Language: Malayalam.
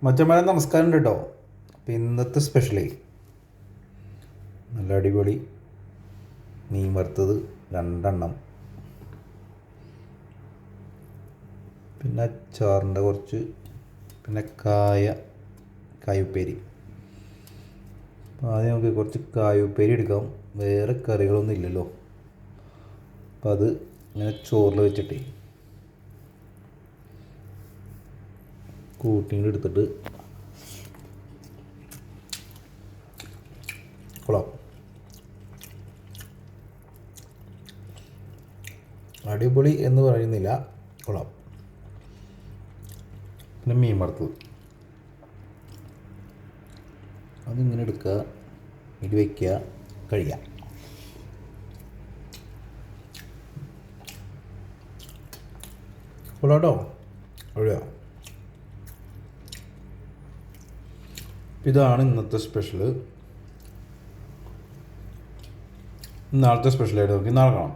മച്ചന്മാരെ നമസ്കാരം കേട്ടോ. അപ്പം ഇന്നത്തെ സ്പെഷ്യലി നല്ല അടിപൊളി മീൻ വറുത്തത് 2 പിന്നെ അച്ചാറിൻ്റെ കുറച്ച്, പിന്നെ കായുപ്പേരി. അപ്പോൾ ആദ്യം നമുക്ക് കുറച്ച് കായുപ്പേരി എടുക്കാം. വേറെ കറികളൊന്നും ഇല്ലല്ലോ. അപ്പം അത് ഇങ്ങനെ ചോറിൽ വെച്ചിട്ട് കൂട്ടിങ്ങൾ എടുത്തിട്ട് കൊള്ളാം. അടിപൊളി എന്ന് പറയുന്നില്ല, കൊള്ളാം. പിന്നെ മീൻ വറുത്തത് അതിങ്ങനെ എടുക്കുക, ഇത് വയ്ക്കുക, കഴിയുക. കൊള്ളാട്ടോ, ഒഴിയാ. ഇതാണ് ഇന്നത്തെ സ്പെഷ്യൽ. നാളത്തെ സ്പെഷ്യലായിട്ട് നോക്കി നാളെ കാണാം.